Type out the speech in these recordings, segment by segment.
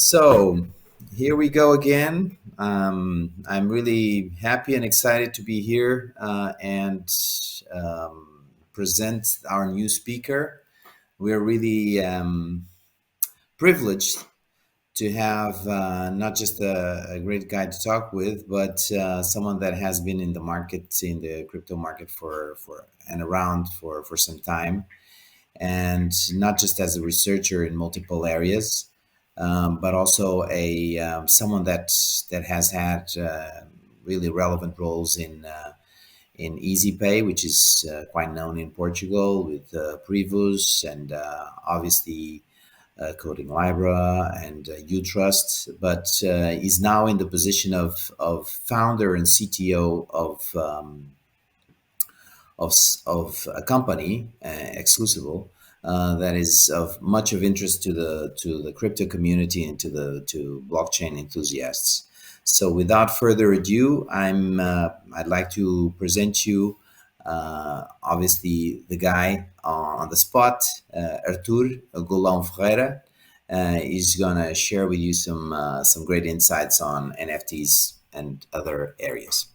So here we go again. I'm really happy and excited to be here and present our new speaker. We're really privileged to have not just a great guy to talk with, but someone that has been in the market, in the crypto market for and around for some time, and not just as a researcher in multiple areas, but also a someone that has had really relevant roles in EasyPay, which is quite known in Portugal, with Privus and obviously Coding Libra and Utrust, but is now in the position of founder and CTO of a company, Exclusible, that is of much of interest to the crypto community and to blockchain enthusiasts. So, without further ado, I'd like to present you, obviously, the guy on the spot, Artur Goulão Ferreira. He's gonna share with you some great insights on NFTs and other areas.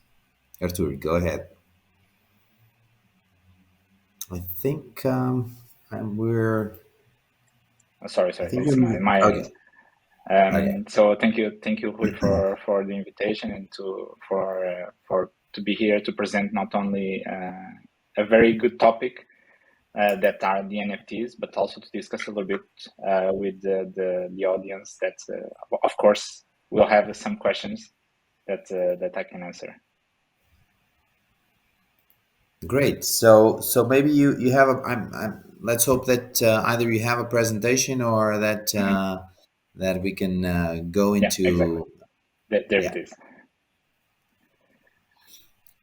Artur, go ahead. I think we're. Sorry. I think It's my okay. Okay. So thank you, Rui, for the invitation and to be here to present not only a very good topic that are the NFTs, but also to discuss a little bit with the audience. That of course we'll have some questions that I can answer. Great. So maybe you have a. Let's hope that either you have a presentation or that that we can go into. Yeah, exactly. There Yeah. it is.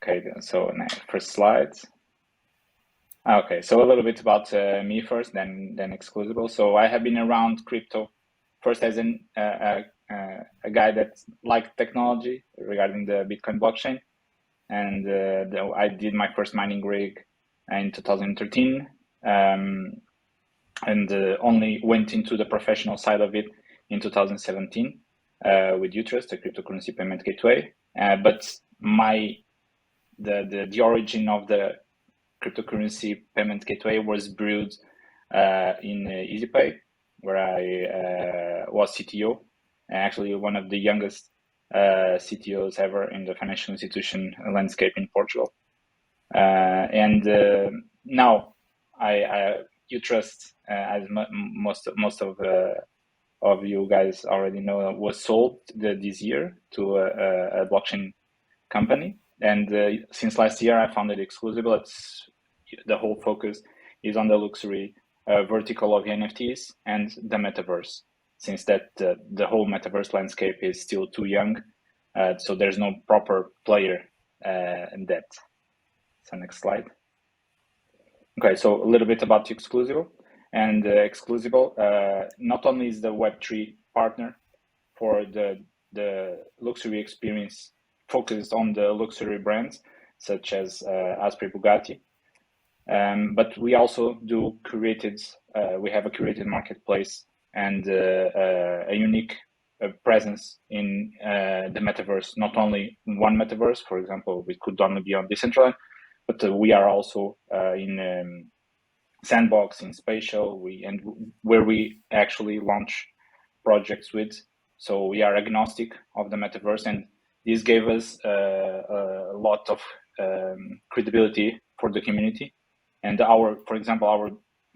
Okay, so first slides. Okay, so a little bit about me first, then Exclusible. So I have been around crypto first as a guy that liked technology regarding the Bitcoin blockchain, and I did my first mining rig in 2013, and only went into the professional side of it in 2017 with Utrust, a cryptocurrency payment gateway. But the origin of the cryptocurrency payment gateway was brewed in EasyPay, where I was CTO, actually one of the youngest CTOs ever in the financial institution landscape in Portugal. And now Utrust, as most of you guys already know, was sold this year to a blockchain company. And since last year, I founded Exclusible. The whole focus is on the luxury vertical of the NFTs and the Metaverse, since that the whole Metaverse landscape is still too young, so there's no proper player in that. So next slide. Okay, so a little bit about Exclusible. And Exclusible not only is the Web3 partner for the luxury experience focused on the luxury brands such as Asprey, Bugatti, but we also do curated. We have a curated marketplace and a unique presence in the metaverse. Not only one metaverse, for example, we could only be on Decentraland, but we are also in Sandbox, in Spatial, where we actually launch projects with. So we are agnostic of the metaverse, and this gave us a lot of credibility for the community. And for example, our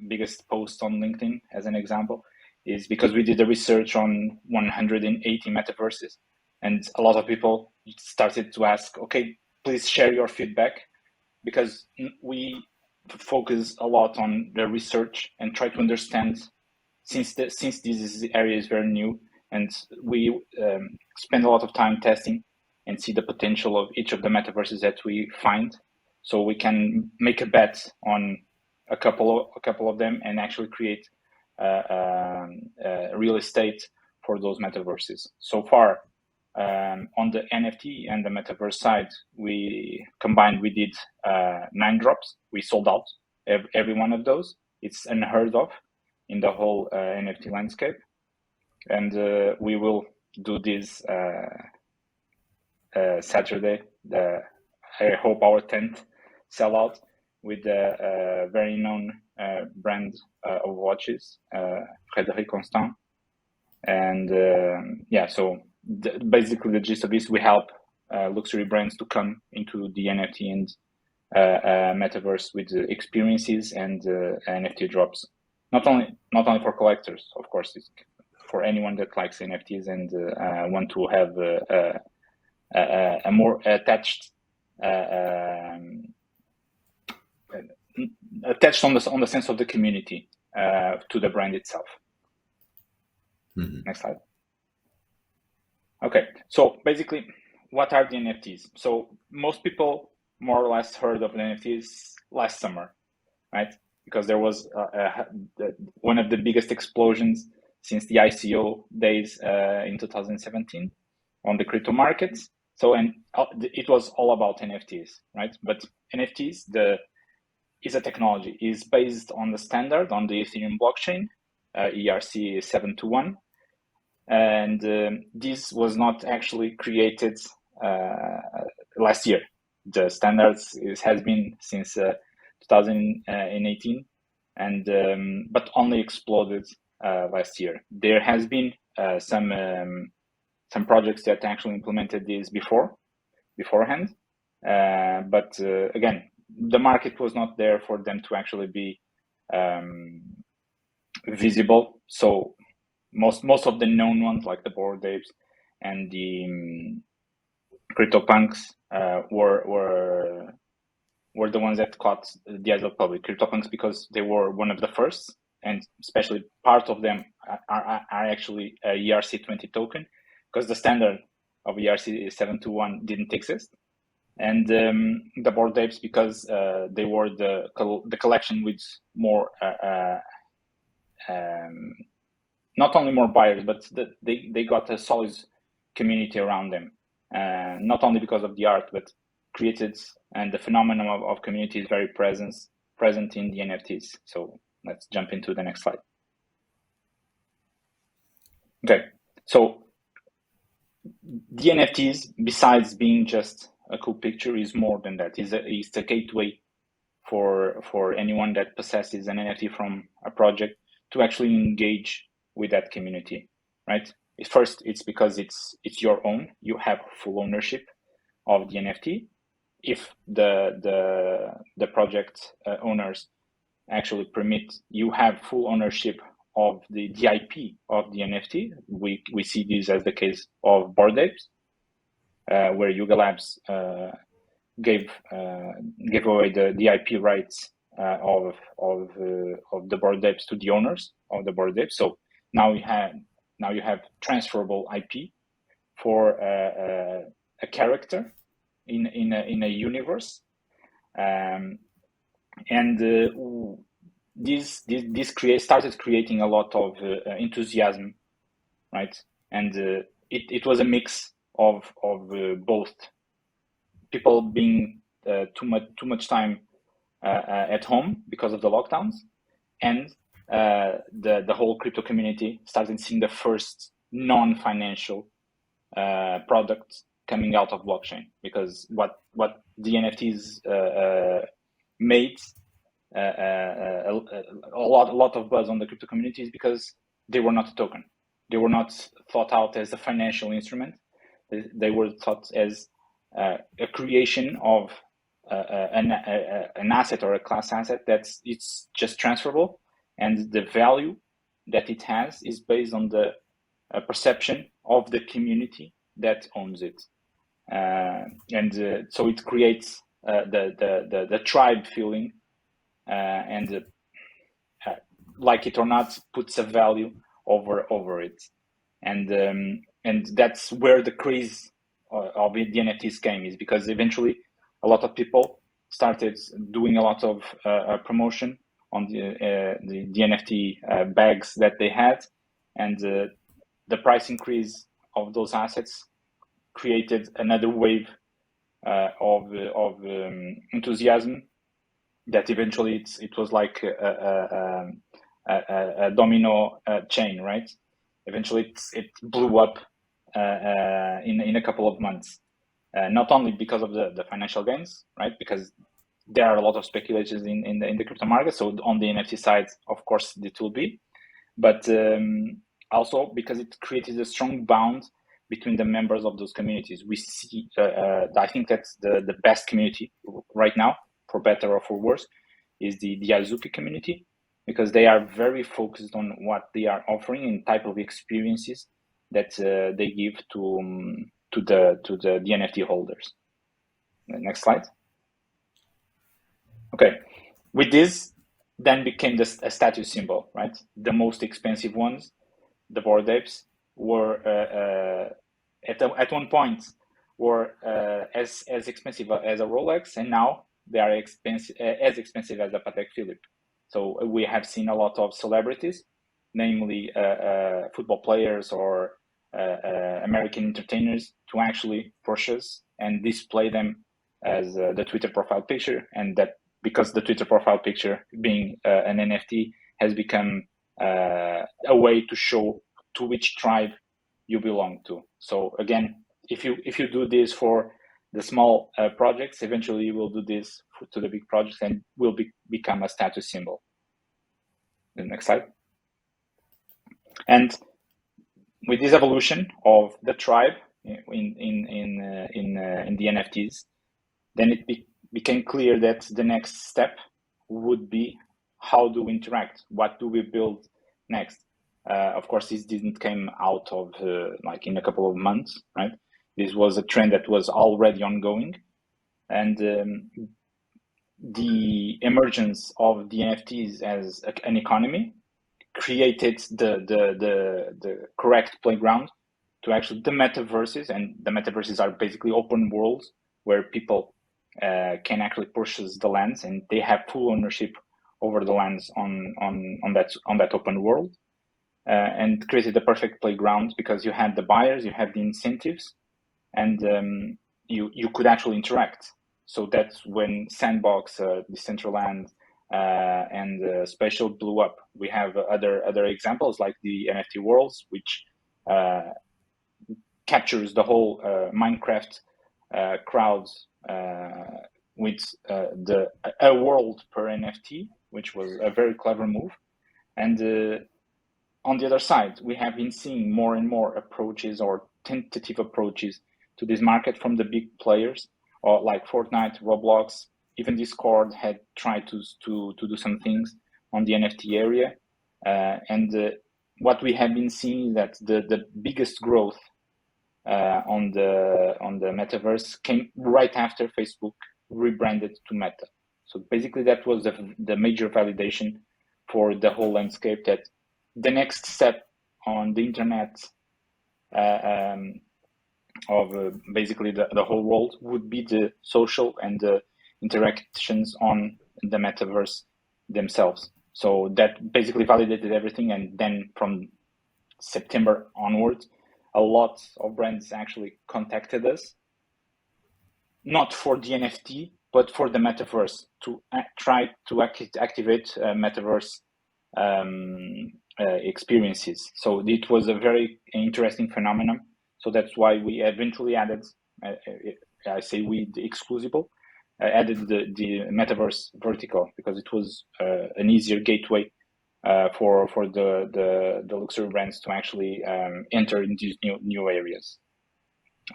biggest post on LinkedIn, as an example, is because we did the research on 180 metaverses, and a lot of people started to ask, okay, please share your feedback, because we focus a lot on the research and try to understand, since this area is very new, and we spend a lot of time testing and see the potential of each of the metaverses that we find, so we can make a bet on a couple of them and actually create real estate for those metaverses. So far, on the NFT and the metaverse side, we did 9 drops. We sold out every one of those. It's unheard of in the whole NFT landscape. and we will do this Saturday. I hope our tent sell out with a very known brand of watches, Frédéric Constant. And yeah, so basically the gist of this, we help luxury brands to come into the NFT and metaverse with experiences and NFT drops. Not only for collectors, of course, it's for anyone that likes NFTs and want to have a more attached on the sense of the community to the brand itself. Mm-hmm. Next slide. Okay, so basically, what are the NFTs? So most people more or less heard of the NFTs last summer, right? Because there was one of the biggest explosions since the ICO days in 2017 on the crypto markets. So, and it was all about NFTs, right? But NFTs is a technology, is based on the standard on the Ethereum blockchain, ERC 721. And this was not actually created last year. The standards has been since 2018, and but only exploded last year. There has been some projects that actually implemented this beforehand, but again, the market was not there for them to actually be visible. So most of the known ones, like the Bored Apes and the CryptoPunks, were the ones that caught the eyes of the public. CryptoPunks because they were one of the first, and especially part of them are actually a ERC20 token, because the standard of ERC 721 didn't exist. And the Bored Apes because they were the collection with more not only more buyers, but they got a solid community around them. Not only because of the art, but created, and the phenomenon of community is very present in the NFTs. So let's jump into the next slide. Okay, so the NFTs, besides being just a cool picture, is more than that. It's a gateway for anyone that possesses an NFT from a project to actually engage with that community, right? First, it's because it's your own. You have full ownership of the NFT. If the project owners actually permit, you have full ownership of the IP of the NFT. We see this as the case of Bored Apes, where Yuga Labs gave away the IP rights of the Bored Apes to the owners of the Bored Apes. So now you have transferable IP for a character in a universe, and this started creating a lot of enthusiasm, right? And it was a mix of both people being too much time at home because of the lockdowns, and the whole crypto community started seeing the first non-financial product coming out of blockchain, because what the NFTs made a lot of buzz on the crypto community is because they were not a token. They were not thought out as a financial instrument. They were thought as a creation of an asset or a class asset it's just transferable, and the value that it has is based on the perception of the community that owns it, and so it creates the tribe feeling, and like it or not, puts a value over it, and that's where the craze of the NFTs came, is because eventually a lot of people started doing a lot of promotion on the NFT bags that they had, and the price increase of those assets created another wave of enthusiasm that eventually it was like a domino chain, right? eventually it blew up in a couple of months. Not only because of the financial gains, right? Because there are a lot of speculations in the crypto market. So on the NFT side, of course, it will be, but also because it created a strong bond between the members of those communities. We see, I think that's the best community right now, for better or for worse, is the Azuki community, because they are very focused on what they are offering and type of experiences that they give to the NFT holders. Next slide. Okay, with this, then became a status symbol, right? The most expensive ones, the Bored Apes, were at one point were as expensive as a Rolex, and now they are expensive as expensive as a Patek Philippe. So we have seen a lot of celebrities, namely football players or American entertainers, to actually purchase and display them as the Twitter profile picture, and that because the Twitter profile picture being an NFT has become a way to show to which tribe you belong to. So again, if you do this for the small projects, eventually you will do this to the big projects and will become a status symbol. The next slide. And with this evolution of the tribe in the NFTs, then it became clear that the next step would be how do we interact? What do we build next? Of course, this didn't come out of like in a couple of months, right? This was a trend that was already ongoing, and the emergence of the NFTs as an economy created the correct playground to actually the metaverses, and the metaverses are basically open worlds where people can actually purchase the lands and they have full ownership over the lands on that open world, and created the perfect playground because you had the buyers, you had the incentives, and you could actually interact. So that's when Sandbox, Decentraland, and Spatial blew up. We have other examples like the NFT Worlds, which captures the whole Minecraft crowds with a world per NFT, which was a very clever move. And on the other side, we have been seeing more and more approaches or tentative approaches to this market from the big players, or like Fortnite, Roblox, even Discord had tried to do some things on the NFT area. And what we have been seeing is that the biggest growth on the metaverse came right after Facebook rebranded to Meta. So basically, that was the major validation for the whole landscape, that the next step on the internet of basically the whole world would be the social and the interactions on the metaverse themselves. So that basically validated everything, and then from September onwards, a lot of brands actually contacted us, not for the NFT, but for the metaverse, to try to activate metaverse experiences. So it was a very interesting phenomenon. So that's why we eventually added, I say we, the Exclusible, added the metaverse vertical, because it was an easier gateway for the luxury brands to actually enter in these new areas.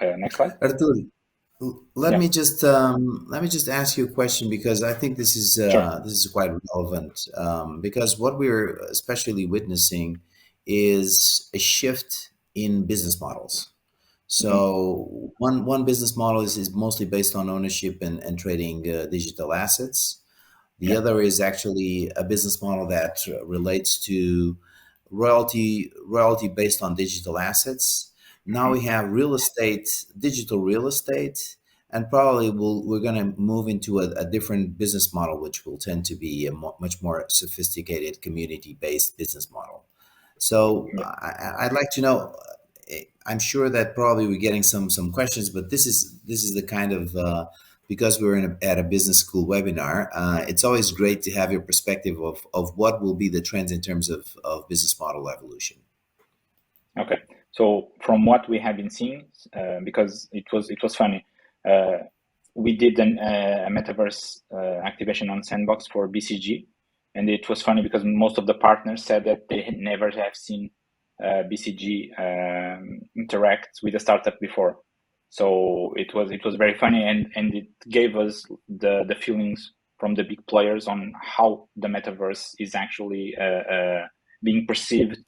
Next slide. Artur, let me just ask you a question, because I think this is Sure. this is quite relevant, because what we're especially witnessing is a shift in business models. So one business model is mostly based on ownership and trading digital assets. The other is actually a business model that relates to royalty based on digital assets. Now we have real estate, digital real estate, and probably we're going to move into a different business model, which will tend to be a much more sophisticated community-based business model. So I'd like to know. I'm sure that probably we're getting some questions, but this is the kind of because we're at a business school webinar. It's always great to have your perspective of what will be the trends in terms of business model evolution. Okay. So from what we have been seeing, because it was funny, we did a metaverse activation on Sandbox for BCG, and it was funny because most of the partners said that they had never have seen BCG interact with a startup before. So it was very funny, and it gave us the feelings from the big players on how the metaverse is actually being perceived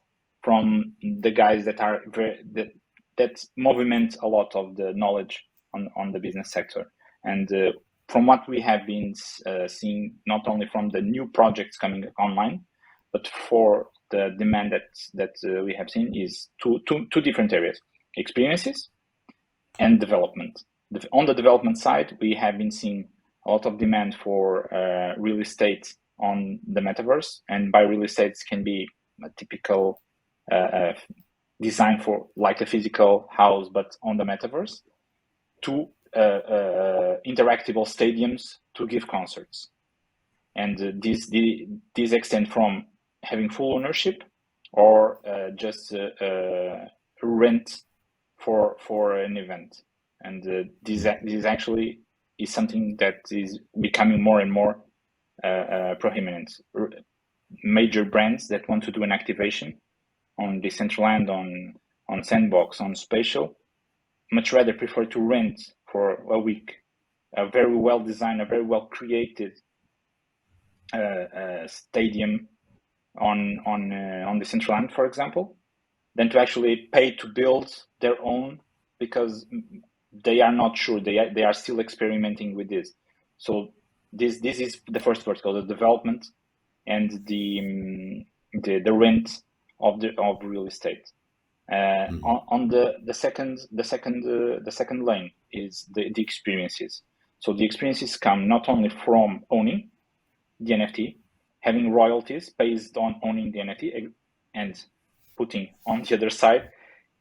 from the guys that are that movement a lot of the knowledge on the business sector. And from what we have been seeing, not only from the new projects coming online, but for the demand that we have seen is two different areas: experiences and development. On the development side, we have been seeing a lot of demand for real estate on the metaverse, and by real estate can be a typical design for like a physical house, but on the metaverse, to interactable stadiums to give concerts. And these extend from having full ownership or just rent for an event. And this actually is something that is becoming more and more prominent. Major brands that want to do an activation on Decentraland, on Sandbox, on Spatial, much rather prefer to rent for a week a very well designed, a very well created stadium on Decentraland, for example, than to actually pay to build their own, because they are not sure. They are still experimenting with this. So this is the first vertical, the development and the rent of real estate. On the second lane is the experiences. So the experiences come not only from owning the NFT, having royalties based on owning the NFT, and putting on the other side,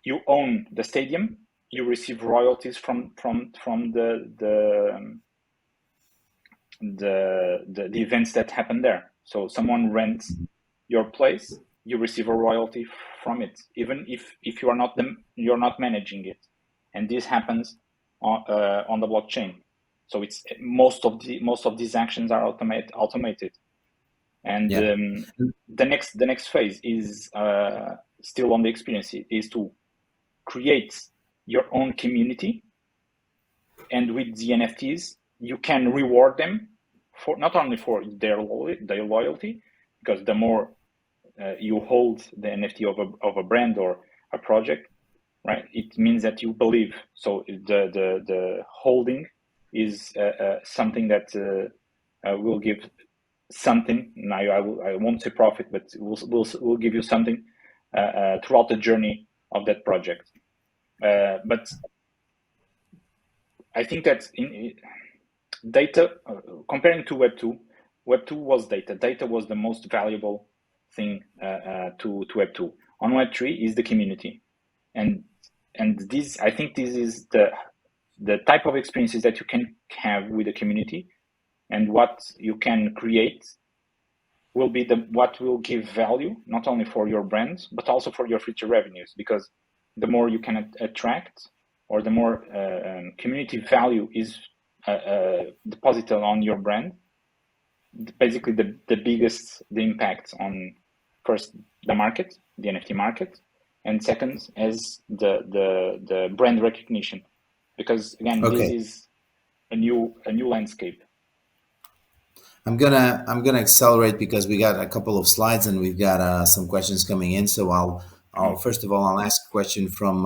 you own the stadium, you receive royalties from the events that happen there. So someone rents your place, you receive a royalty from it, even if you're not managing it, and this happens on the blockchain. So it's most of these actions are automated, and the next phase is still on the experience, is to create your own community, and with the NFTs you can reward them for not only for their loyalty, because the more you hold the NFT of a brand or a project, right? It means that you believe. So the holding is something that will give something. Now I won't say profit, but will give you something throughout the journey of that project. But I think that in data, comparing to Web 2 was data. Data was the most valuable thing to Web 2. On Web 3 is the community, and this, I think this is the type of experiences that you can have with the community, and what you can create will be what will give value not only for your brand but also for your future revenues, because the more you can attract, or the more community value is deposited on your brand, basically the biggest the impact on, first, the market, the NFT market, and second, as the brand recognition, because again, this is a new landscape. I'm gonna accelerate because we got a couple of slides and we've got some questions coming in. So I'll first of all I'll ask a question from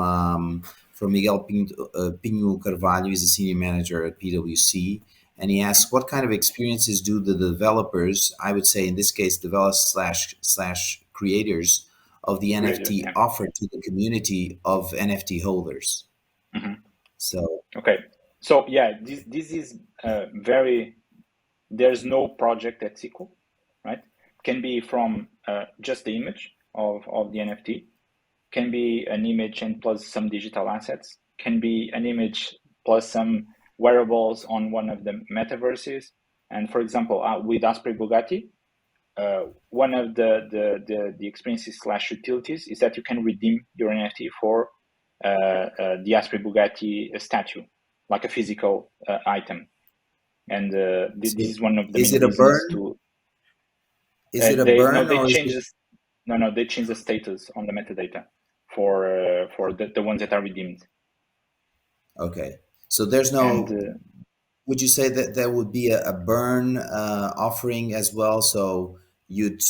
Miguel Pinho Carvalho. He's a senior manager at PwC, and he asks, what kind of experiences do the developers, I would say in this case developers slash creators of the NFT, offer to the community of NFT holders? So okay, so yeah, this is very. There's no project that's equal, right? Can be from just the image of the NFT, can be an image and plus some digital assets, can be an image plus some wearables on one of the metaverses. And for example, with Asprey Bugatti, one of the experiences / utilities is that you can redeem your NFT for the Asprey Bugatti statue, like a physical item. And this is one of the Is main it a reasons burn? to Is it a they burn or is change it this. No, they change the status on the metadata for the ones that are redeemed. okay? So there's And no. Would you say that there would be a burn offering as well? So you'd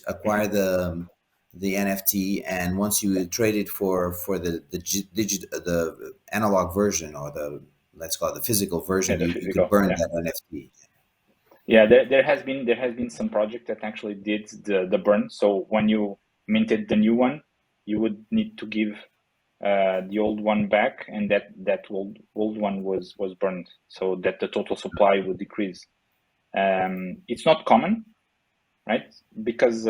acquire the NFT, and once you trade it for the analog version, or the, let's call it the physical version, the you could physical, burn yeah. that NFT. Yeah, there has been some project that actually did the burn. So when you minted the new one, you would need to give the old one back, and that old one was burned, so that the total supply would decrease. It's not common, right? Because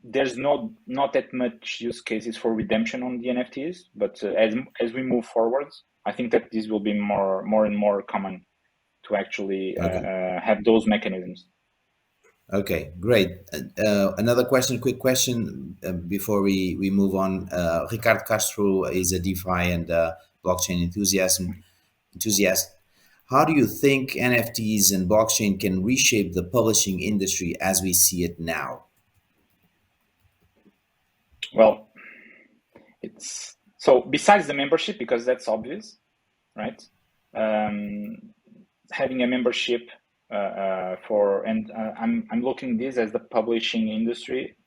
there's not that much use cases for redemption on the NFTs, but as we move forward, I think that this will be more and more common to actually Okay. have those mechanisms. Okay, great. Another question, quick question before we move on. Ricardo Castro is a DeFi and blockchain enthusiast. How do you think NFTs and blockchain can reshape the publishing industry as we see it now? Well, it's so besides the membership, because that's obvious, right? Having a membership I'm looking this as the publishing industry,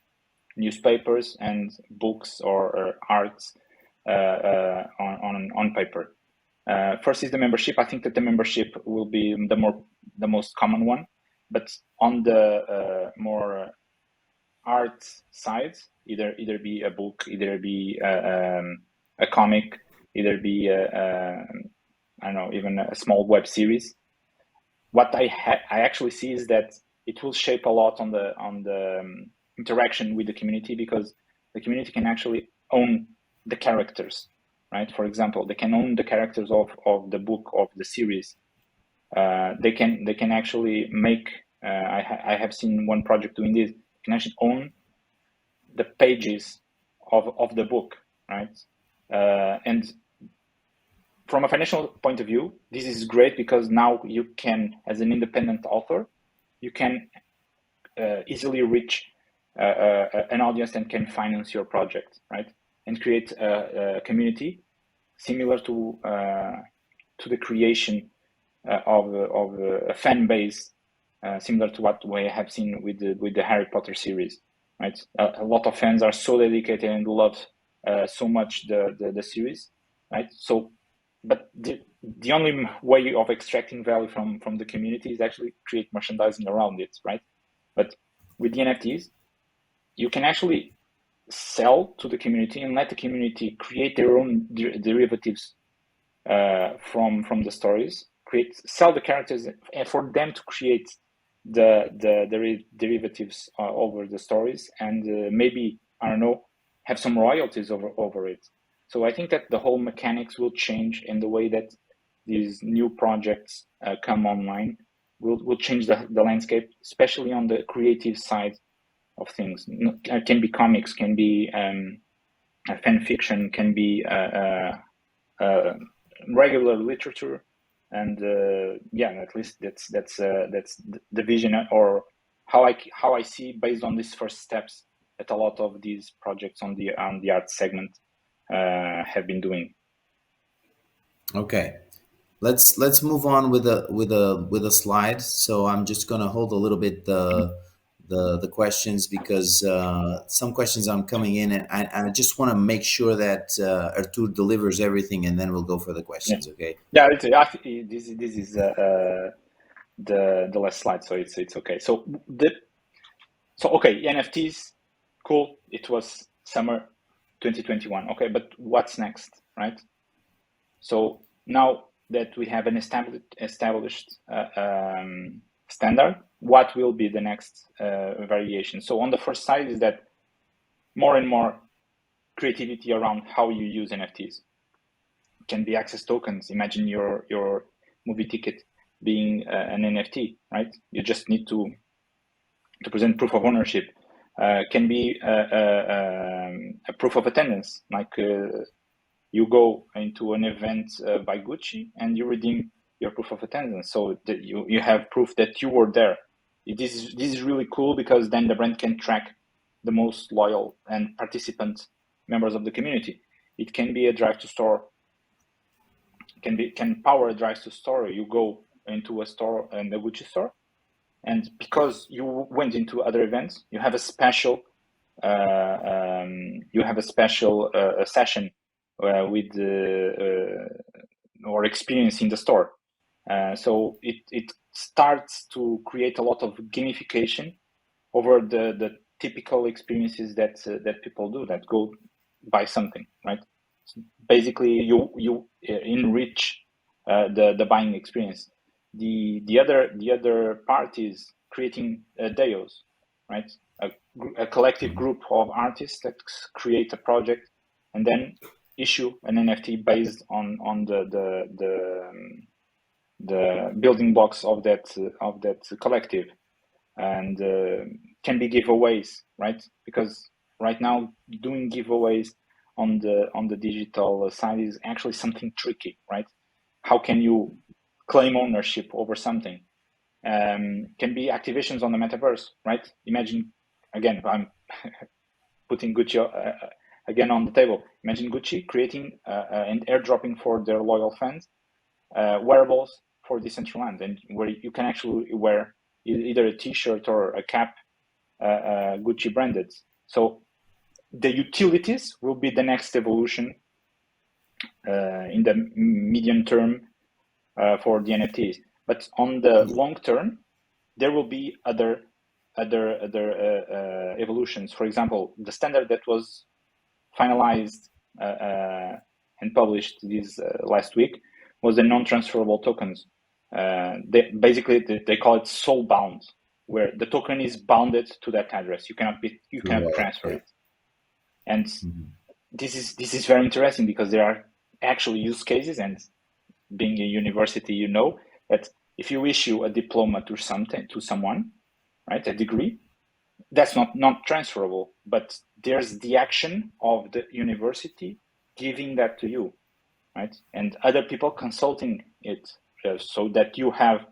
newspapers and books or arts on paper. First is the membership. I think that the membership will be the most common one, but on the more art side, either be a book, either be a comic, either be I don't know, even a small web series. What I actually see is that it will shape a lot on the interaction with the community, because the community can actually own the characters, right? For example, they can own the characters of the book, of the series. They can actually make. I have seen one project doing this. You can actually own the pages of the book, right? And from a financial point of view, this is great, because now you can, as an independent author, you can easily reach an audience and can finance your project, right? And create a community similar to the creation of a fan base, similar to what we have seen with the Harry Potter series, right? A lot of fans are so dedicated and love so much the series, right? So, but the only way of extracting value from the community is actually create merchandising around it, right? But with the NFTs, you can actually sell to the community and let the community create their own derivatives from the stories, sell the characters, and for them to create the derivatives over the stories, and maybe, I don't know, have some royalties over it. So I think that the whole mechanics will change, and the way that these new projects come online will change the landscape, especially on the creative side of things. It can be comics, can be fan fiction, can be regular literature, and yeah, at least that's the vision, or how I see, based on these first steps, that a lot of these projects on the art segment have been doing. Okay, let's move on with a slide. So I'm just going to hold a little bit the questions, because some questions are coming in, and I just want to make sure that Artur delivers everything, and then we'll go for the Yeah, questions. Okay. yeah. This is the last slide, so it's okay. So okay, NFTs, cool. It was summer 2021. Okay, but what's next, right? So now that we have an established standard, what will be the next variation? So on the first side is that more and more creativity around how you use NFTs. It can be access tokens. Imagine your movie ticket being an NFT, right? You just need to to present proof of ownership. Can be a proof of attendance, like you go into an event by Gucci and you redeem your proof of attendance, so that you have proof that you were there. This is really cool, because then the brand can track the most loyal and participant members of the community. It can be a drive to store, can power a drive to store. You go into a store, and a Gucci store, and because you went into other events, you have a special session with or experience in the store. So it starts to create a lot of gamification over the typical experiences that people do, that go buy something, right? So basically, you enrich the buying experience. The other part is creating DAOs, right? A collective group of artists that create a project and then issue an NFT based on the building blocks of that collective, and can be giveaways, right? Because right now doing giveaways on the digital side is actually something tricky, right? How can you claim ownership over something? Can be activations on the metaverse, right? Imagine, again, I'm putting Gucci again on the table. Imagine Gucci creating and airdropping for their loyal fans wearables for Decentraland, and where you can actually wear either a t-shirt or a cap Gucci branded. So the utilities will be the next evolution in the medium term for the NFTs. But on the long term, there will be other evolutions. For example, the standard that was finalized and published this last week was the non-transferable tokens. They call it soul bound, where the token is bounded to that address. You cannot transfer it. And this is very interesting, because there are actually use cases, and being a university, you know that if you issue a diploma to someone, right, a degree, that's not transferable, but there's the action of the university giving that to you, right, and other people consulting it, so that you have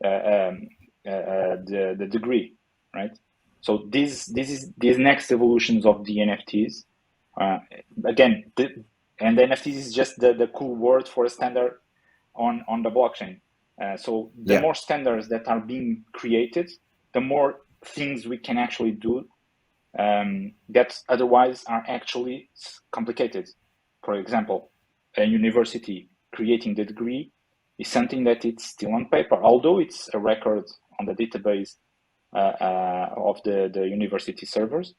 the degree, right? So these next evolutions of the NFTs, again, and the NFTs is just the cool word for a standard on the blockchain. So the more standards that are being created, the more things we can actually do that otherwise are actually complicated. For example, a university creating the degree is something that it's still on paper, although it's a record on the database of the university servers,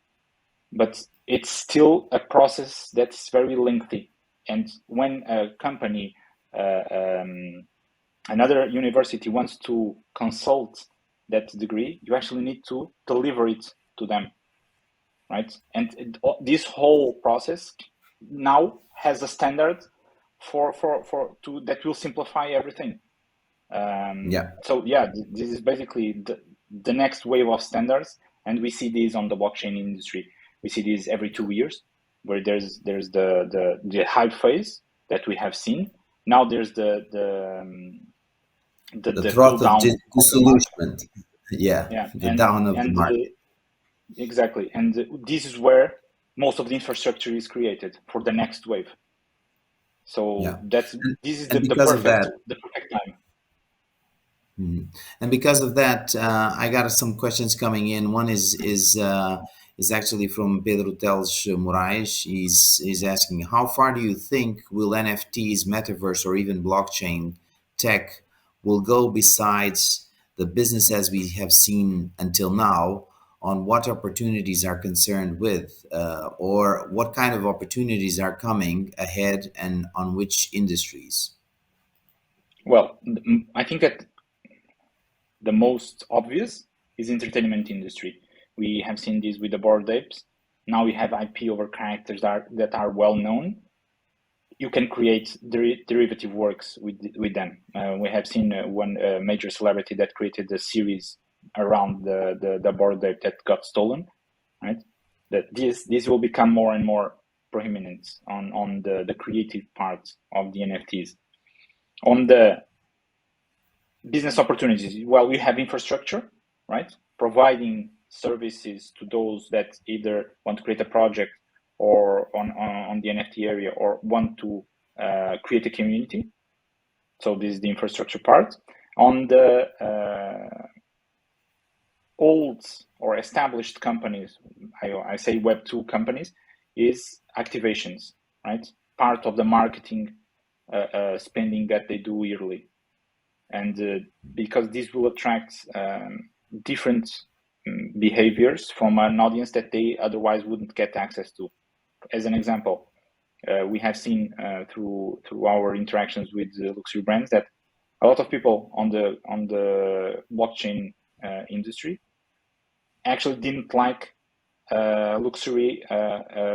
but it's still a process that's very lengthy. And when a company, another university wants to consult that degree, you actually need to deliver it to them, right? And this whole process now has a standard that will simplify everything. So this is basically the next wave of standards, and we see these on the blockchain industry. We see these every 2 years, where there's the hype phase that we have seen. Now there's the drought of disillusionment. The down of the market. Exactly, and this is where most of the infrastructure is created for the next wave. So this is the perfect time. And because of that, I got some questions coming in. One is actually from Pedro Teles Moraes. He's asking, how far do you think will NFTs, metaverse, or even blockchain tech will go besides the business as we have seen until now, on what opportunities are concerned with, or what kind of opportunities are coming ahead, and on which industries? Well, I think that the most obvious is entertainment industry. We have seen this with the Bored Apes. Now we have IP over characters that are well known. You can create derivative works with them. We have seen one major celebrity that created a series around the border that got stolen, right? That this will become more and more prominent on the creative part of the NFTs. On the business opportunities, well, we have infrastructure, right? Providing services to those that either want to create a project or on the NFT area, or want to create a community. So this is the infrastructure part. On the old or established companies, I say Web2 companies, is activations, right? Part of the marketing spending that they do yearly. And because this will attract different behaviors from an audience that they otherwise wouldn't get access to. As an example, we have seen through our interactions with the luxury brands that a lot of people on the blockchain industry actually didn't like luxury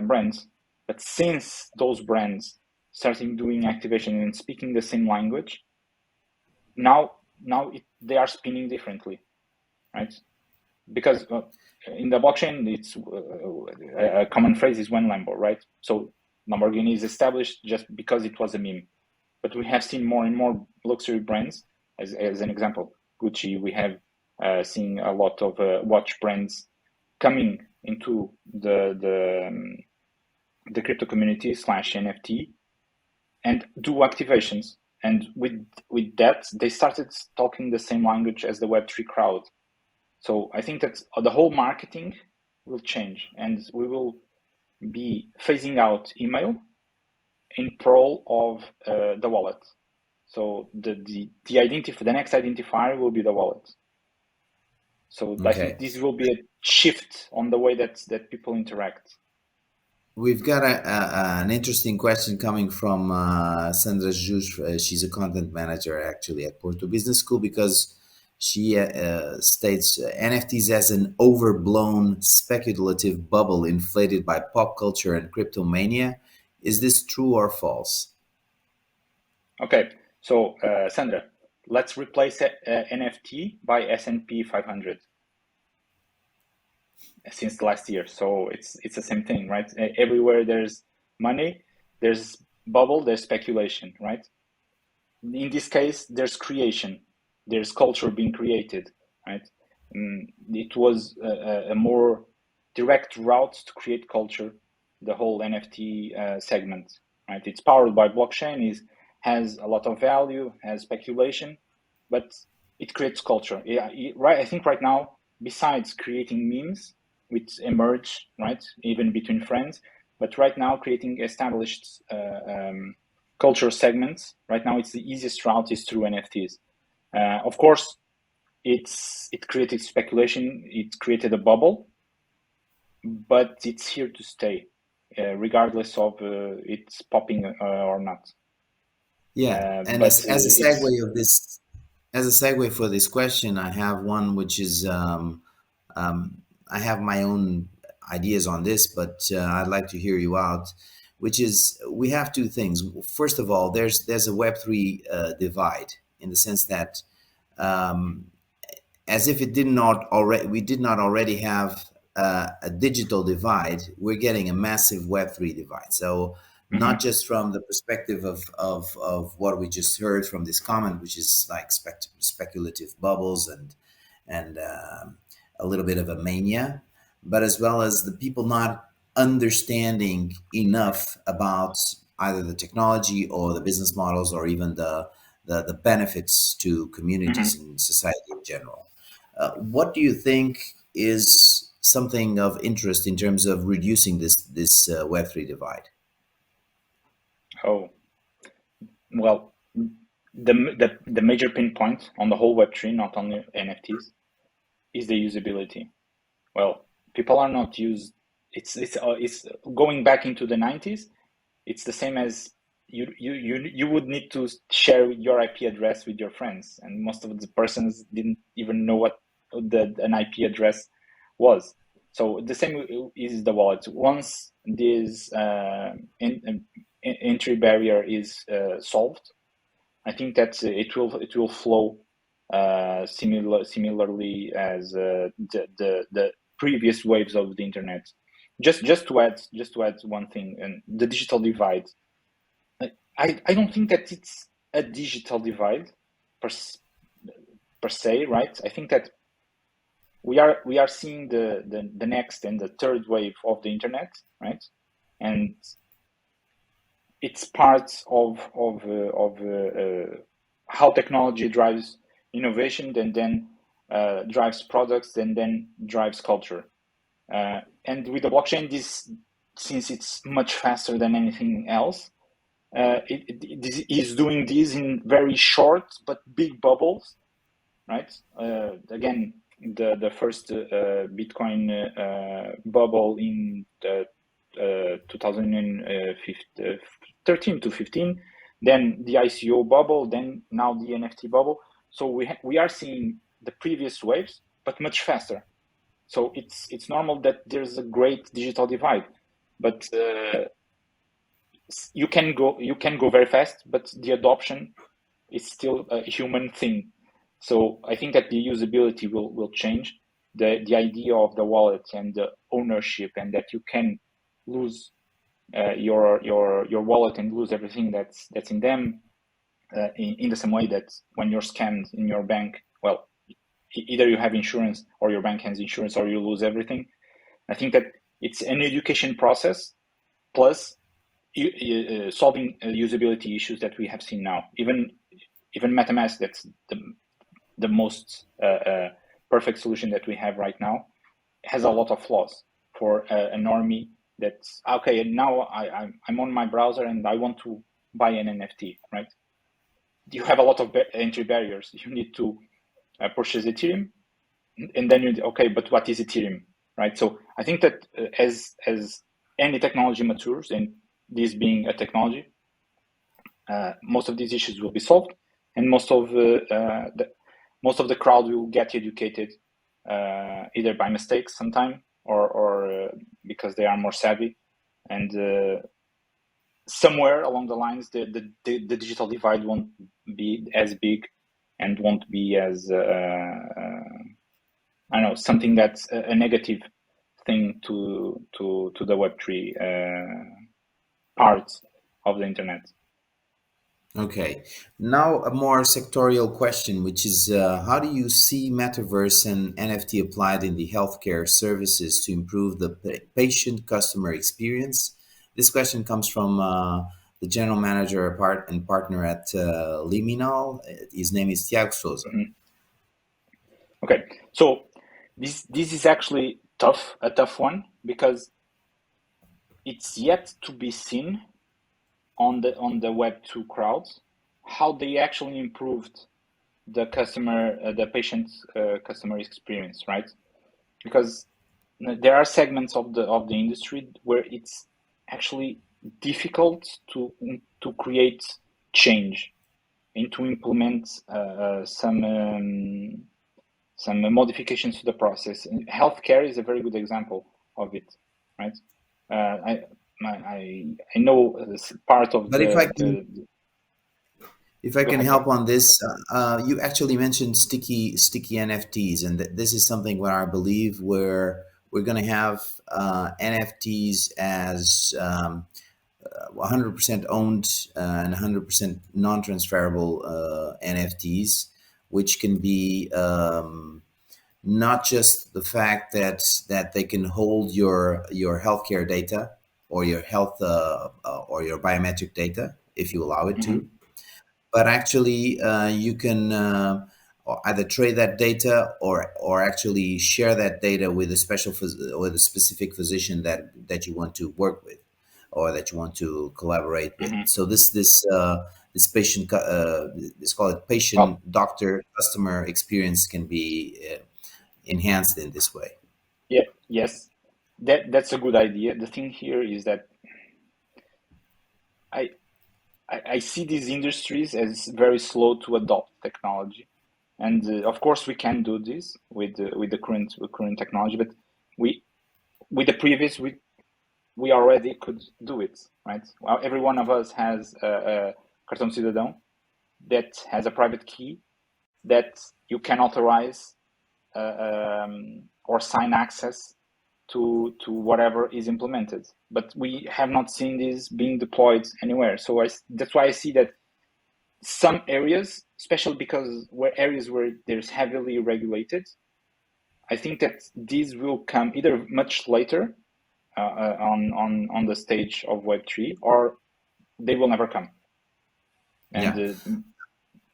brands, but since those brands starting doing activation and speaking the same language, now they are spinning differently, right? Because in the blockchain, it's a common phrase is one Lambo, right? So Lamborghini is established just because it was a meme, but we have seen more and more luxury brands, as an example, Gucci. We have seen a lot of watch brands coming into the crypto community / NFT and do activations. And with that, they started talking the same language as the Web3 crowd. So I think that the whole marketing will change, and we will be phasing out email in pro of the wallet. So the next identifier will be the wallet. So okay. I think this will be a shift on the way that people interact. We've got an interesting question coming from Sandra Jus. She's a content manager actually at Porto Business School, because she states NFTs as an overblown speculative bubble inflated by pop culture and cryptomania. Is this true or false? Okay, so Sandra, let's replace NFT by S&P 500 since last year. So it's the same thing, right? Everywhere there's money, there's bubble, there's speculation, right? In this case, there's creation, there's culture being created, right? It was a more direct route to create culture, the whole NFT segment, right? It's powered by blockchain, has a lot of value, has speculation, but it creates culture. Yeah, right. I think right now, besides creating memes, which emerge, right, even between friends, but right now creating established culture segments, right now it's the easiest route is through NFTs. Of course, it created speculation, it created a bubble, but it's here to stay, regardless of it's popping or not. Yeah, and as a segue of this, as a segue for this question, I have one which is I have my own ideas on this, but I'd like to hear you out. Which is, we have two things. First of all, there's a Web3 divide, in the sense that as if we did not already have a digital divide, we're getting a massive Web3 divide. So not just from the perspective of what we just heard from this comment, which is like speculative bubbles and a little bit of a mania, but as well as the people not understanding enough about either the technology or the business models, or even the benefits to communities and society in general. What do you think is something of interest in terms of reducing this Web3 divide? Oh, well, the major pinpoint on the whole Web3, not only NFTs, is the usability. Well, people are not used. It's going back into the 90s. It's the same as you would need to share your IP address with your friends, and most of the persons didn't even know what an IP address was. So the same is the wallet. Once this entry barrier is solved, I think that it will flow similarly as the previous waves of the internet. Just to add one thing, and the digital divide. I don't think that it's a digital divide per se, right? I think that we are seeing the next and the third wave of the internet, right? And it's part of how technology drives innovation, and then drives products, and then drives culture. And with the blockchain, since it's much faster than anything else, it is doing this in very short but big bubbles, right? Again, the first Bitcoin bubble in 2013 to 15, then the ICO bubble, then now the NFT bubble. So we are seeing the previous waves, but much faster. So it's normal that there's a great digital divide, but you can go very fast, but the adoption is still a human thing. So I think that the usability will change. The idea of the wallet and the ownership, and that you can lose your wallet and lose everything that's in them, in the same way that when you're scammed in your bank, well, either you have insurance or your bank has insurance, or you lose everything. I think that it's an education process plus solving usability issues that we have seen now. Even MetaMask, that's the most perfect solution that we have right now, has a lot of flaws for a normie. That's okay. Now I'm on my browser and I want to buy an NFT, right? You have a lot of entry barriers. You need to purchase Ethereum, and then okay, but what is Ethereum, right? So I think that as any technology matures, and this being a technology, most of these issues will be solved, and most of the crowd will get educated, either by mistakes sometime, or because they are more savvy, and somewhere along the lines the digital divide won't be as big, and won't be as I don't know, something that's a negative thing to the Web3 parts of the internet. Okay. Now a more sectorial question, which is how do you see Metaverse and NFT applied in the healthcare services to improve the patient customer experience? This question comes from the general manager and partner at Liminal. His name is Tiago Souza. Mm-hmm. Okay, so this is actually a tough one, because it's yet to be seen on the Web2 crowds how they actually improved the patient's customer experience, right? Because there are segments of the industry where it's actually difficult to create change and to implement some modifications to the process. And healthcare is a very good example of it, right? I know this part of but if I can help on this, you actually mentioned sticky NFTs, and this is something where I believe where we're going to have NFTs as 100% owned and 100% non-transferable NFTs, which can be not just the fact that they can hold your healthcare data or your health or your biometric data if you allow it to, but actually you can either trade that data or actually share that data with a specific physician that you want to work with or that you want to collaborate with. So this patient, let's call it patient doctor customer experience, can be enhanced in this way. Yeah. Yes, that's a good idea. The thing here is that I see these industries as very slow to adopt technology, and of course we can do this with the current technology, but with the previous we already could do it, right? Well, every one of us has a cartão cidadão that has a private key that you can authorize or sign access to whatever is implemented. But we have not seen this being deployed anywhere. So that's why I see that some areas, especially because areas where there's heavily regulated, I think that these will come either much later on the stage of Web3, or they will never come. And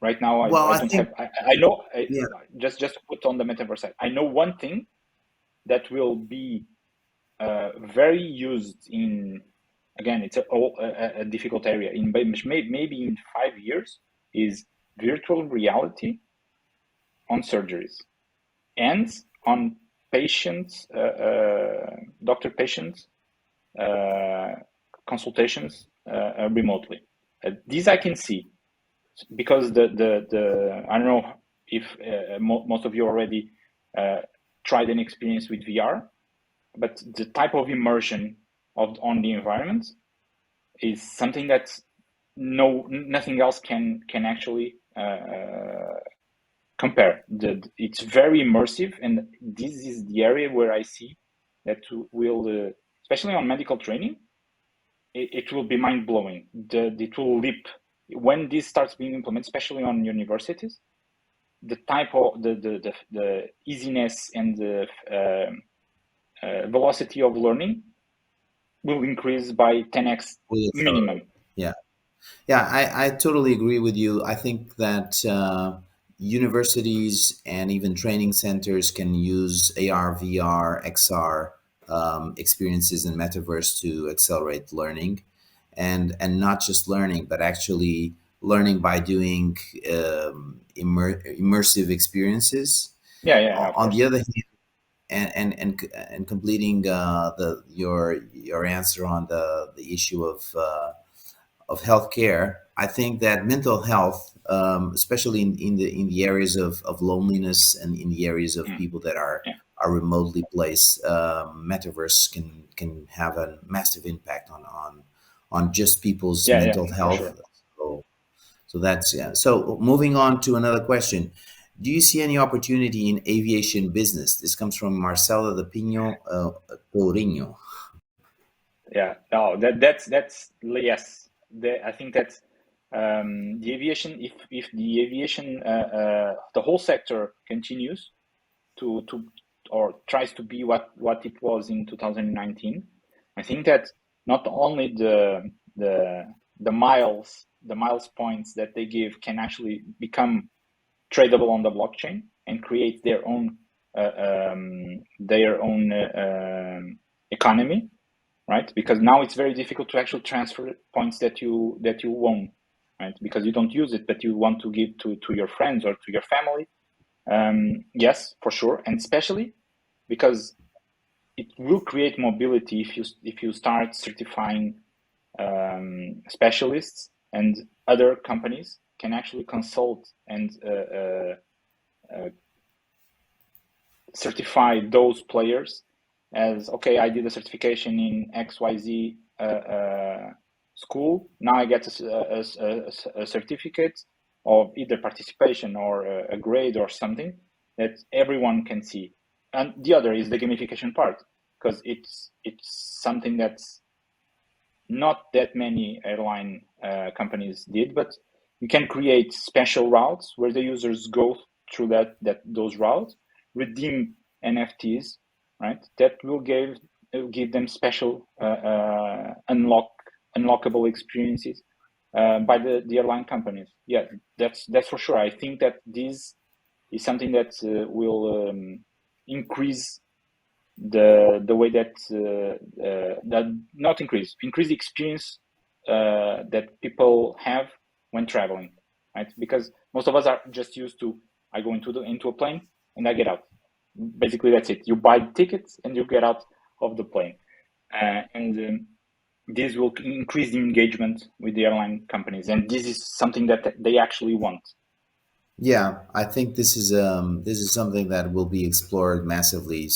right now, Well, I I don't think, have. I know. yeah, Just to put on the metaverse side, I know one thing that will be very used in. Again, it's a difficult area. Maybe in 5 years, is virtual reality on surgeries and on patients, doctor-patient consultations remotely. These I can see, because the I don't know if most of you already tried an experience with VR, but the type of immersion on the environment is something that nothing else can actually compare. It's very immersive, and this is the area where I see that will, especially on medical training, it will be mind blowing. It will leap when this starts being implemented, especially on universities. The type of the easiness and the velocity of learning will increase by 10x minimum. Yeah. Yeah, I totally agree with you. I think that universities and even training centers can use AR, VR, XR experiences in metaverse to accelerate learning, and not just learning, but actually learning by doing immersive experiences. Yeah, of On course. the other hand, and completing your answer on the issue of healthcare, I think that mental health, especially in the areas of loneliness and in the areas of people that Yeah. are remotely placed, metaverse can have a massive impact on just people's mental For health. sure. So that's, yeah. So moving on to another question. Do you see any opportunity in aviation business? This comes from Marcela de Pino Tourinho. Yeah, no, that's yes. I think that the aviation, if the aviation, the whole sector continues to or tries to be what it was in 2019, I think that not only the miles points that they give can actually become tradable on the blockchain and create their own economy, right? Because now it's very difficult to actually transfer points that you own, right? Because you don't use it, but you want to give to your friends or to your family. Yes, for sure, and especially because it will create mobility if you start certifying specialists, and other companies can actually consult and certify those players as, okay, I did a certification in XYZ school. Now I get a certificate of either participation or a grade or something that everyone can see. And the other is the gamification part, because it's something that's not that many airline companies did, but you can create special routes where the users go through those routes, redeem NFTs, right? That will give them special unlockable experiences by the airline companies. Yeah, that's for sure. I think that this is something that will increase the way that not increase the experience that people have when traveling, right? Because most of us are just used to, I go into a plane and I get out. Basically, that's it. You buy tickets and you get out of the plane, and this will increase the engagement with the airline companies, and this is something that they actually want. Yeah, I think this is something that will be explored massively,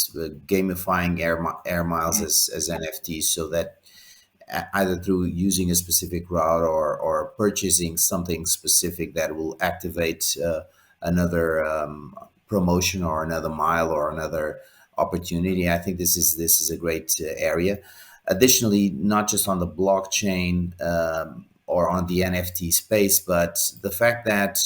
gamifying air miles as NFTs, so that either through using a specific route or purchasing something specific that will activate another promotion or another mile or another opportunity. I think this is a great area. Additionally, not just on the blockchain or on the NFT space, but the fact that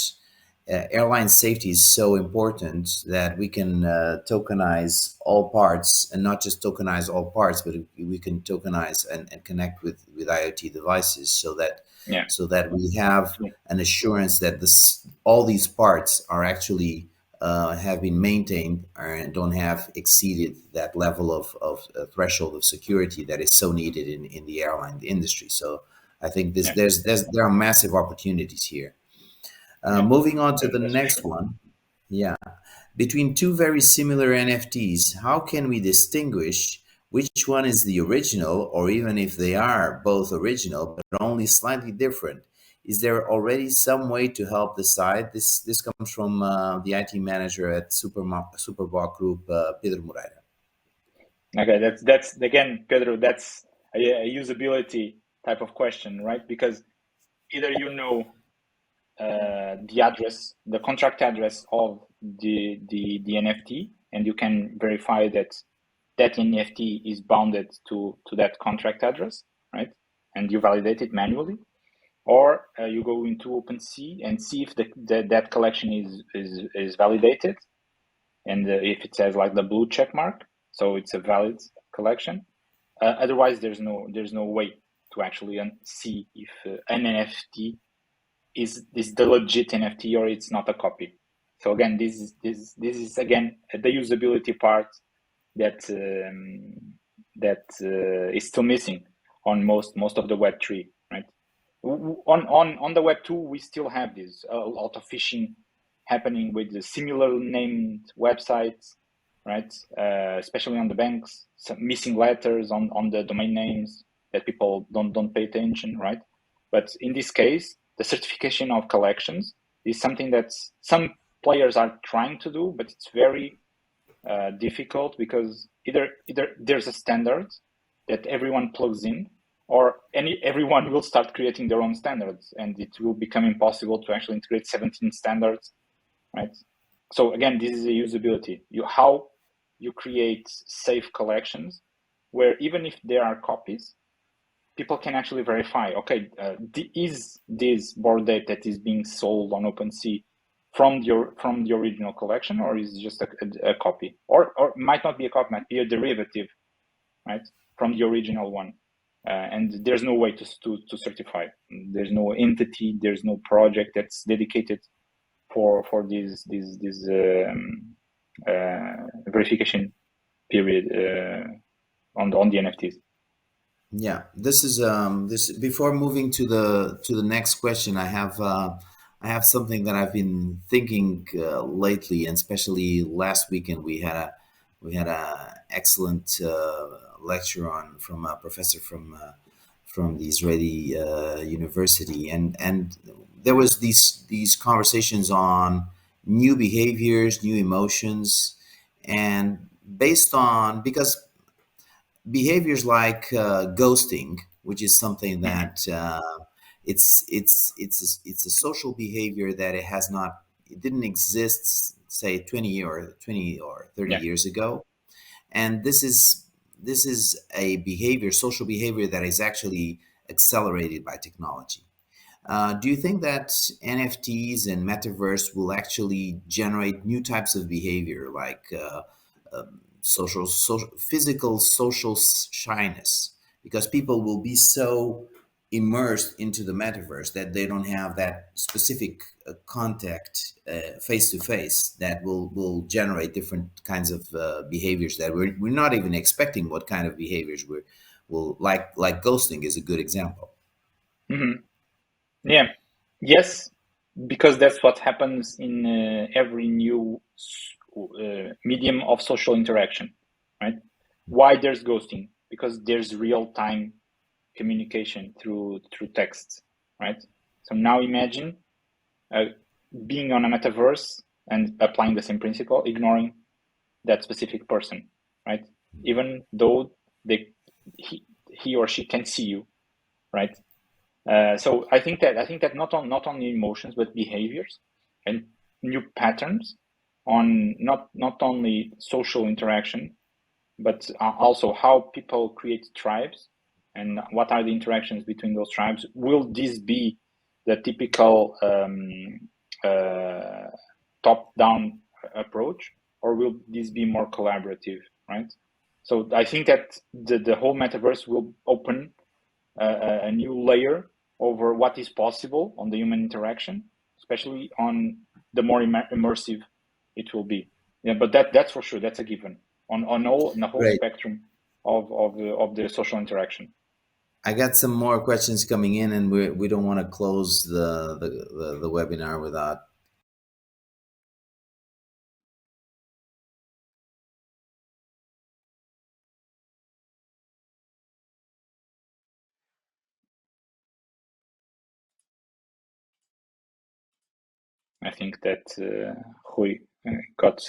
airline safety is so important that we can tokenize all parts, and not just tokenize all parts, but we can tokenize and connect with IoT devices, Yeah. so that we have True. an assurance that this all these parts are actually have been maintained and don't have exceeded that level of threshold of security that is so needed in the airline industry. So I think Yeah. there are massive opportunities here. Yeah. Moving on to the That's for next sure. one. Yeah. Between two very similar NFTs, how can we distinguish which one is the original, or even if they are both original but only slightly different? Is there already some way to help decide? This comes from the IT manager at Superboc Group, Pedro Moreira. Okay, that's again, Pedro. That's a usability type of question, right? Because either the address, the contract address of the NFT, and you can verify that that NFT is bounded to that contract address, right? And you validate it manually, or you go into OpenSea and see if that collection is validated, and if it says like the blue check mark, so it's a valid collection. Otherwise, there's no way to actually see if an NFT is the legit NFT or it's not a copy. So again, this is again the usability part that is still missing on most of the Web3, right? On the Web2, we still have this a lot of phishing happening with the similar named websites, right? Especially on the banks, some missing letters on the domain names that people don't pay attention, right? But in this case, the certification of collections is something that some players are trying to do, but it's very difficult, because either there's a standard that everyone plugs in, or everyone will start creating their own standards, and it will become impossible to actually integrate 17 standards, right? So again, this is a usability. How you create safe collections where even if there are copies, people can actually verify, okay, is this board date that is being sold on OpenSea from the original collection, or is it just a copy, or might not be a copy, might be a derivative, right, from the original one. And there's no way to certify. There's no entity, there's no project that's dedicated for this verification period on the NFTs. Yeah, this is this. Before moving to the next question, I have something that I've been thinking lately, and especially last weekend we had a excellent lecture on from a professor from the Israeli university, and there was these conversations on new behaviors, new emotions, and based on because behaviors like ghosting, which is something Mm-hmm. that it's a social behavior that it didn't exist say 20 or 30 Yeah. years ago, and this is a behavior, social behavior that is actually accelerated by technology. Do you think that NFTs and metaverse will actually generate new types of behavior like physical social shyness, because people will be so immersed into the metaverse that they don't have that specific contact face to face that will generate different kinds of behaviors that we're not even expecting what kind of behaviors we're will like ghosting is a good example. Mm-hmm. Yeah. Yes, because that's what happens in every new medium of social interaction, right? Why there's ghosting? Because there's real time communication through text, right? So now imagine uh, being on a metaverse and applying the same principle, ignoring that specific person, right? Even though they he or she can see you, right? So I think that not only emotions but behaviors, and new patterns on not only social interaction, but also how people create tribes and what are the interactions between those tribes. Will this be the typical top-down approach, or will this be more collaborative, right? So I think that the whole metaverse will open a new layer over what is possible on the human interaction, especially on the more immersive it will be. Yeah, but that's for sure. That's a given on the whole Great. spectrum of the social interaction. I got some more questions coming in, and we don't want to close the webinar without. I think that Rui got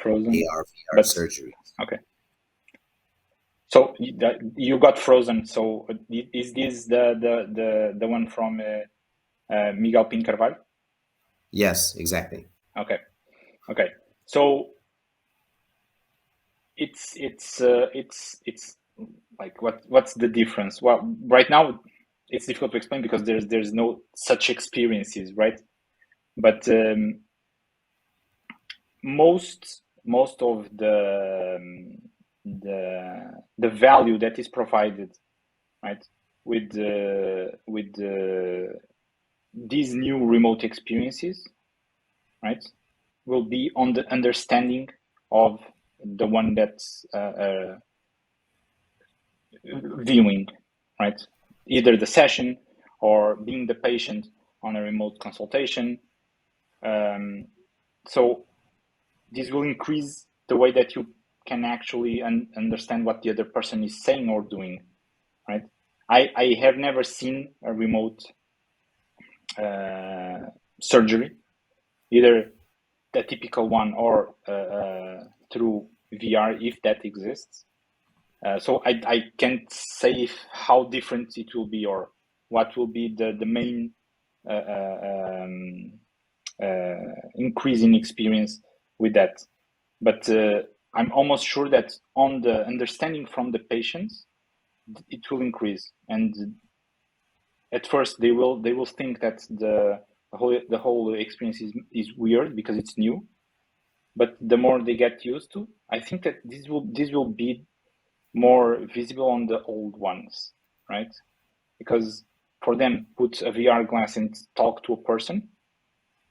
frozen. AR, VR but surgery. Okay. So you got frozen. So is this the one from Miguel Pin Carvalho? Yes, exactly. Okay. So it's like what's the difference? Well, right now it's difficult to explain because there's no such experiences, right? But most of the value that is provided, right, with these new remote experiences, right, will be on the understanding of the one that's viewing, right? Either the session or being the patient on a remote consultation. So this will increase the way that you can actually understand what the other person is saying or doing, right? I have never seen a remote surgery, either the typical one or through VR, if that exists. So I can't say how different it will be or what will be the main increase in experience with that. But I'm almost sure that on the understanding from the patients, it will increase. And at first they will think that the whole experience is weird because it's new. But the more they get used to, I think that this will be more visible on the old ones, right? Because for them, put a VR glass and talk to a person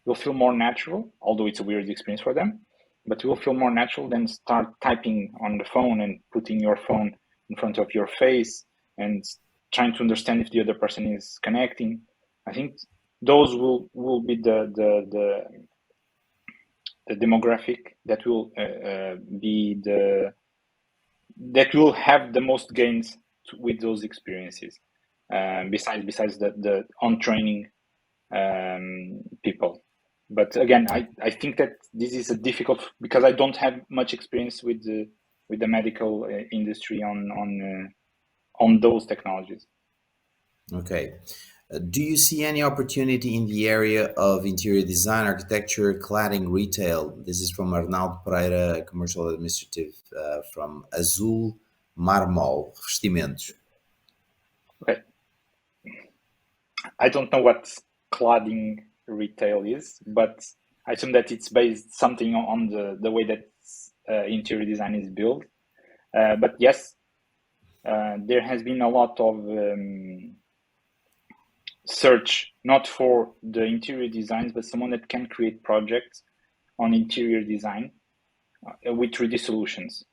will feel more natural, although it's a weird experience for them, but it will feel more natural than start typing on the phone and putting your phone in front of your face and trying to understand if the other person is connecting. I think those will be the demographic that will be that will have the most gains with those experiences. Besides the on training people. But again, I think that this is a difficult because I don't have much experience with the medical industry on those technologies. Okay. Do you see any opportunity in the area of interior design, architecture, cladding, retail? This is from Arnaldo Pereira, commercial administrative from Azul Marmol Revestimentos. Okay. I don't know what cladding retail is, but I assume that it's based something on the way that interior design is built. But yes, there has been a lot of search, not for the interior designs, but someone that can create projects on interior design with 3D solutions.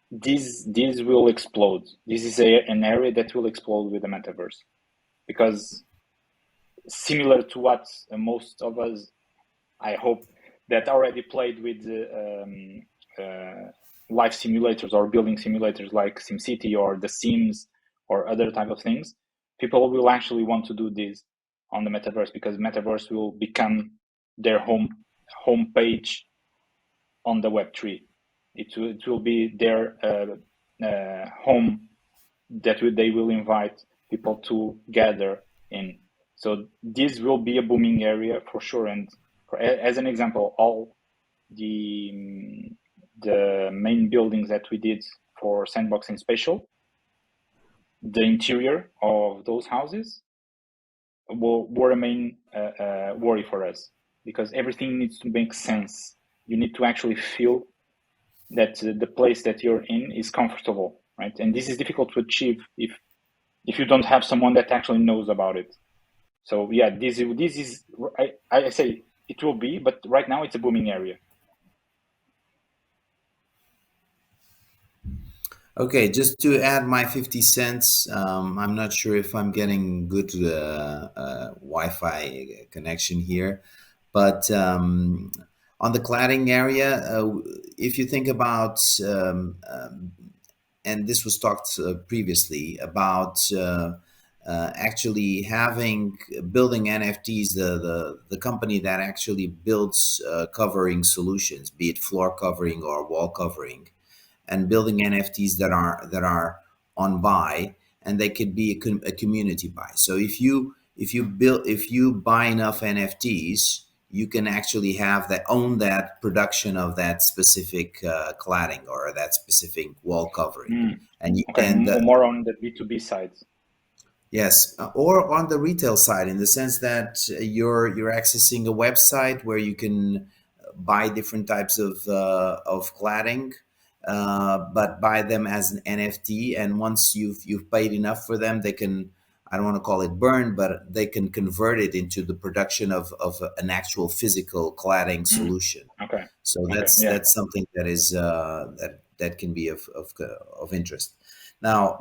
This will explode. This is an area that will explode with the metaverse, because similar to what most of us, I hope, that already played with life simulators or building simulators like SimCity or The Sims or other type of things, people will actually want to do this on the metaverse, because metaverse will become their home page on the Web3. It will be their home that they will invite people to gather in. So this will be a booming area for sure, and as an example, all the main buildings that we did for Sandbox and Spatial, the interior of those houses were a main worry for us, because everything needs to make sense. You need to actually feel that the place that you're in is comfortable, right? And this is difficult to achieve if you don't have someone that actually knows about it. So yeah, this is I say it will be, but right now it's a booming area. Okay, just to add my 50 cents, I'm not sure if I'm getting good Wi-Fi connection here, but on the cladding area, if you think about, and this was talked previously about actually building NFTs, the company that actually builds covering solutions, be it floor covering or wall covering, and building NFTs that are on buy, and they could be a community buy. So if you buy enough NFTs, you can actually own that production of that specific cladding or that specific wall covering. Okay, more on the B2B side. Yes, or on the retail side, in the sense that you're accessing a website where you can buy different types of cladding, but buy them as an NFT. And once you've paid enough for them, they can, I don't want to call it burn, but they can convert it into the production of an actual physical cladding solution. Okay. So that's something that is that can be of interest. Now,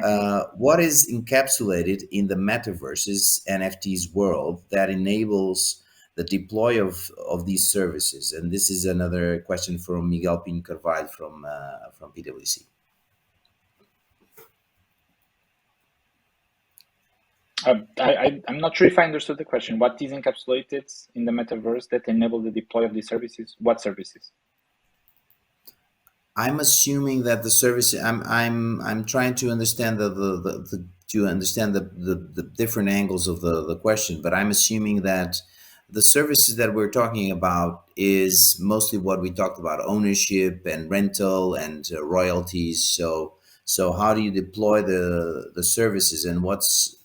what is encapsulated in the metaverses NFTs world that enables the deploy of these services? And this is another question from Miguel Pin Carvalho from PwC. I'm not sure if I understood the question. What is encapsulated in the metaverse that enable the deploy of these services? What services? I'm assuming that the service. I'm trying to understand the different angles of the question, but I'm assuming that the services that we're talking about is mostly what we talked about: ownership and rental and royalties. So how do you deploy the services, and what's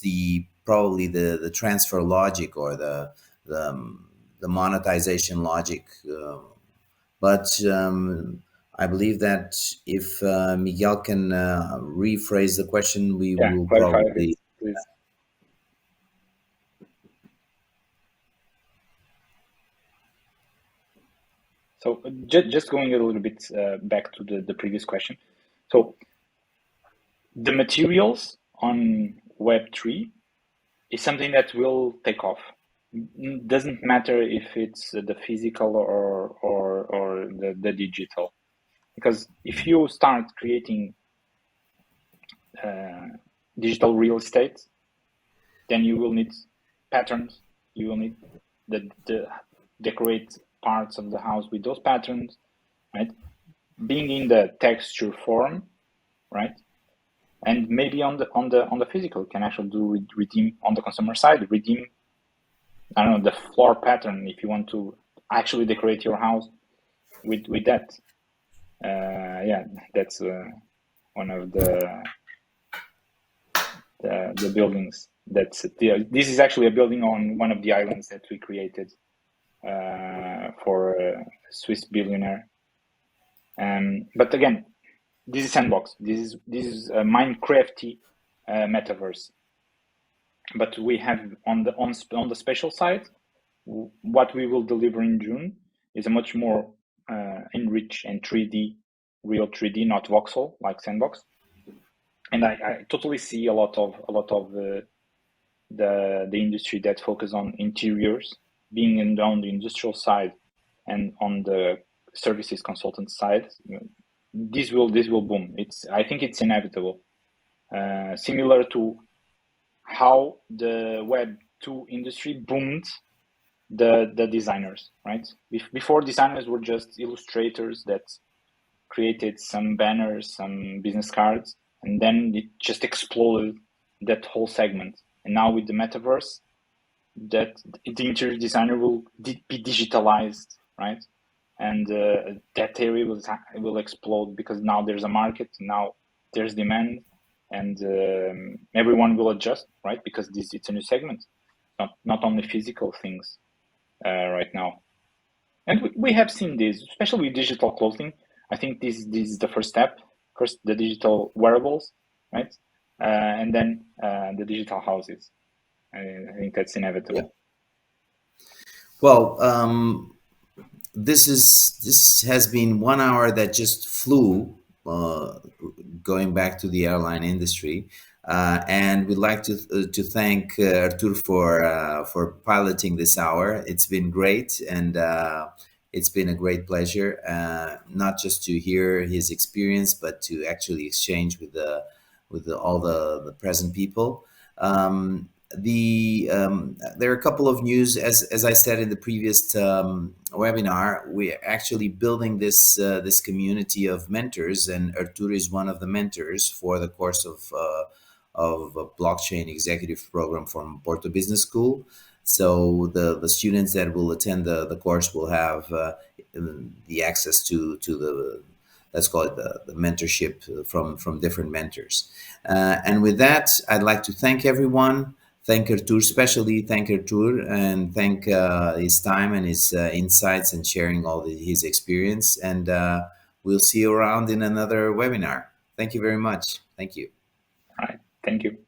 the probably the transfer logic or the monetization logic? But I believe that if Miguel can rephrase the question, we will clarify probably. it, please. So just going a little bit back to the previous question. So the materials on Web3 is something that will take off. It doesn't matter if it's the physical or the digital, because if you start creating digital real estate, then you will need patterns. You will need the decorate parts of the house with those patterns, right? Being in the texture form, right? And maybe on the physical, you can actually do redeem on the consumer side, redeem, I don't know, the floor pattern if you want to actually decorate your house with that. Yeah, that's one of the buildings. This is actually a building on one of the islands that we created for a Swiss billionaire. But again, this is Sandbox. This is a Minecrafty metaverse. But we have on the special side, what we will deliver in June is a much more enriched and 3D, real 3D, not voxel like Sandbox. And I totally see a lot of the industry that focus on interiors, being on the industrial side and on the services consultant side. This will boom. I think it's inevitable. Similar to how the Web 2 industry boomed the designers, right? Before, designers were just illustrators that created some banners, some business cards, and then it just exploded that whole segment. And now with the metaverse, that the interior designer will be digitalized, right? And that area will explode because now there's a market, now there's demand, and everyone will adjust, right? Because it's a new segment, not only physical things right now. And we have seen this, especially with digital clothing. I think this is the first step. First, the digital wearables, right? And then the digital houses. I think that's inevitable. Yeah. Well, this has been 1 hour that just flew. Going back to the airline industry, and we'd like to thank Artur for piloting this hour. It's been great, and it's been a great pleasure, not just to hear his experience, but to actually exchange with all the present people. There are a couple of news, as I said in the previous webinar. We're actually building this community of mentors, and Artur is one of the mentors for the course of a blockchain executive program from Porto Business School. So the students that will attend the course will have the access to the, let's call it, the mentorship from different mentors. And with that, I'd like to thank everyone. Thank Artur, especially thank Artur, and thank his time and his insights and sharing all his experience. And we'll see you around in another webinar. Thank you very much. Thank you. All right. Thank you.